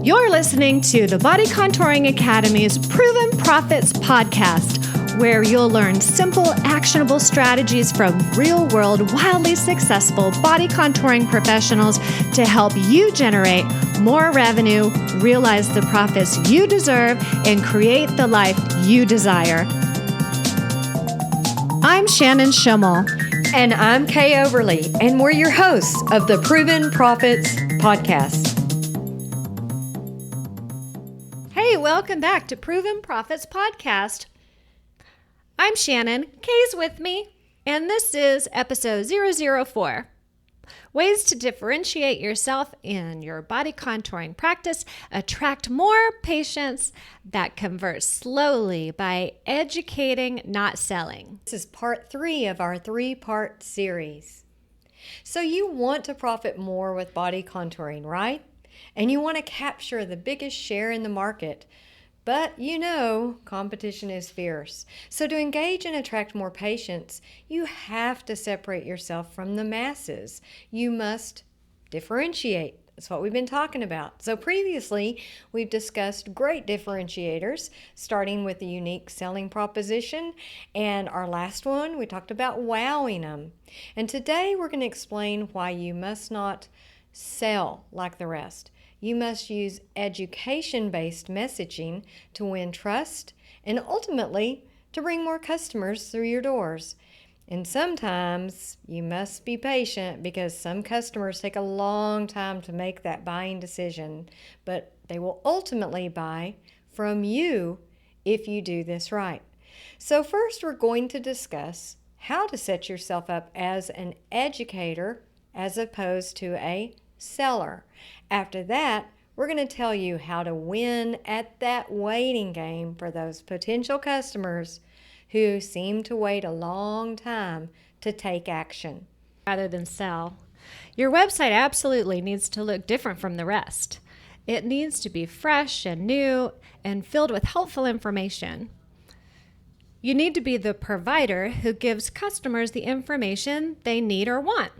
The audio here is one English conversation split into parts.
You're listening to the Body Contouring Academy's Proven Profits podcast, where you'll learn simple, actionable strategies from real-world, wildly successful body contouring professionals to help you generate more revenue, realize the profits you deserve, and create the life you desire. I'm Shannon Schimmel. And I'm Kay Overly, and we're your hosts of the Proven Profits podcast. Hey, welcome back to Proven Profits podcast. I'm Shannon, Kay's with me, and this is episode 004. Ways to differentiate yourself in your body contouring practice, attract more patients that convert slowly by educating, not selling. This is part 3 of our 3-part series. So you want to profit more with body contouring, right? And you want to capture the biggest share in the market. But you know, competition is fierce. So to engage and attract more patients, you have to separate yourself from the masses. You must differentiate. That's what we've been talking about. So previously, we've discussed great differentiators, starting with the unique selling proposition. And our last one, we talked about wowing them. And today, we're going to explain why you must not sell like the rest. You must use education-based messaging to win trust and ultimately to bring more customers through your doors. And sometimes you must be patient because some customers take a long time to make that buying decision, but they will ultimately buy from you if you do this right. So first, we're going to discuss how to set yourself up as an educator as opposed to a seller. After that, we're going to tell you how to win at that waiting game for those potential customers who seem to wait a long time to take action. Rather than sell. Your website absolutely needs to look different from the rest. It needs to be fresh and new and filled with helpful information. You need to be the provider who gives customers the information they need or want.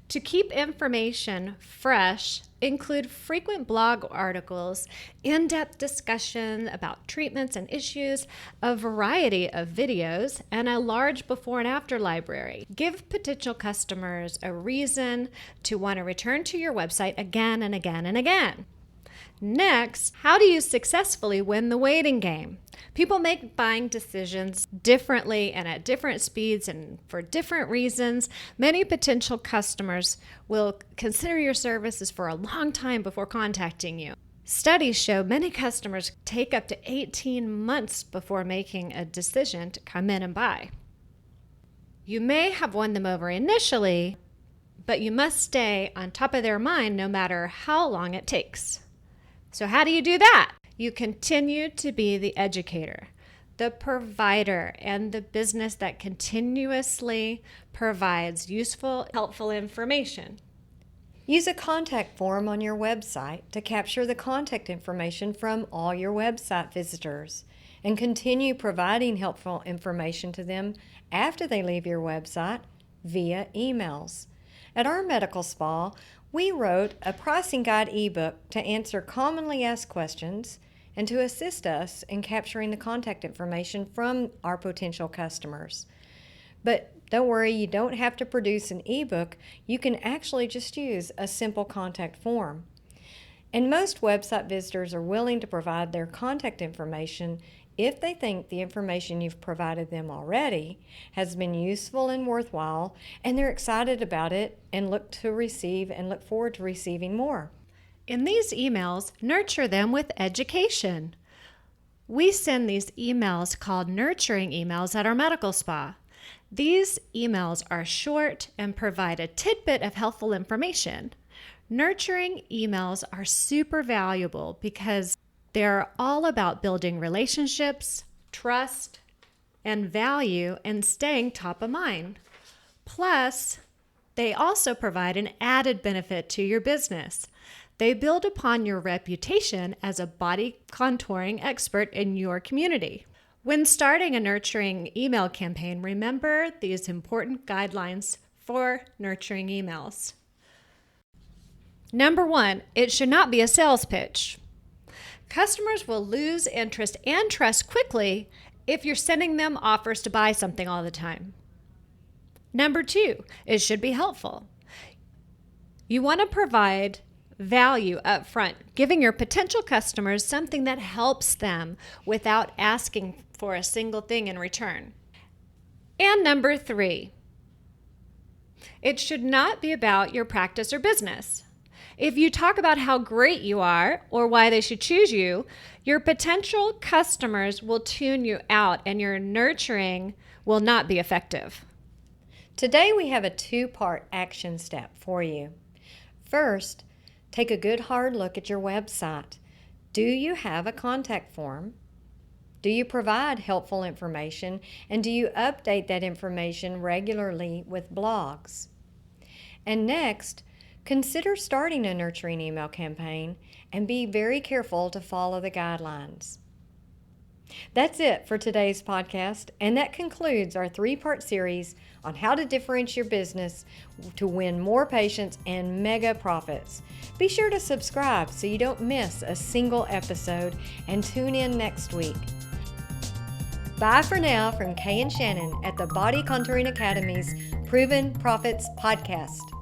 To keep information fresh, include frequent blog articles, in-depth discussion about treatments and issues, a variety of videos, and a large before and after library. Give potential customers a reason to want to return to your website again and again and again. Next, how do you successfully win the waiting game? People make buying decisions differently and at different speeds and for different reasons. Many potential customers will consider your services for a long time before contacting you. Studies show many customers take up to 18 months before making a decision to come in and buy. You may have won them over initially, but you must stay on top of their mind no matter how long it takes. So how do you do that? You continue to be the educator, the provider, and the business that continuously provides useful, helpful information. Use a contact form on your website to capture the contact information from all your website visitors and continue providing helpful information to them after they leave your website via emails. At our medical spa, we wrote a pricing guide ebook to answer commonly asked questions and to assist us in capturing the contact information from our potential customers. But don't worry, you don't have to produce an ebook. You can actually just use a simple contact form. And most website visitors are willing to provide their contact information if they think the information you've provided them already has been useful and worthwhile, and they're excited about it and look forward to receiving more. In these emails, nurture them with education. We send these emails called nurturing emails at our medical spa. These emails are short and provide a tidbit of helpful information. Nurturing emails are super valuable because they're all about building relationships, trust, and value, and staying top of mind. Plus, they also provide an added benefit to your business. They build upon your reputation as a body contouring expert in your community. When starting a nurturing email campaign, remember these important guidelines for nurturing emails. Number 1, it should not be a sales pitch. Customers will lose interest and trust quickly if you're sending them offers to buy something all the time. Number 2, it should be helpful. You want to provide value up front, giving your potential customers something that helps them without asking for a single thing in return. And number 3, it should not be about your practice or business. If you talk about how great you are or why they should choose you, your potential customers will tune you out and your nurturing will not be effective. Today we have a 2-part action step for you. First, take a good hard look at your website. Do you have a contact form? Do you provide helpful information? And do you update that information regularly with blogs? And next, consider starting a nurturing email campaign and be very careful to follow the guidelines. That's it for today's podcast, and that concludes our 3-part series on how to differentiate your business to win more patients and mega profits. Be sure to subscribe so you don't miss a single episode, and tune in next week. Bye for now from Kay and Shannon at the Body Contouring Academy's Proven Profits Podcast.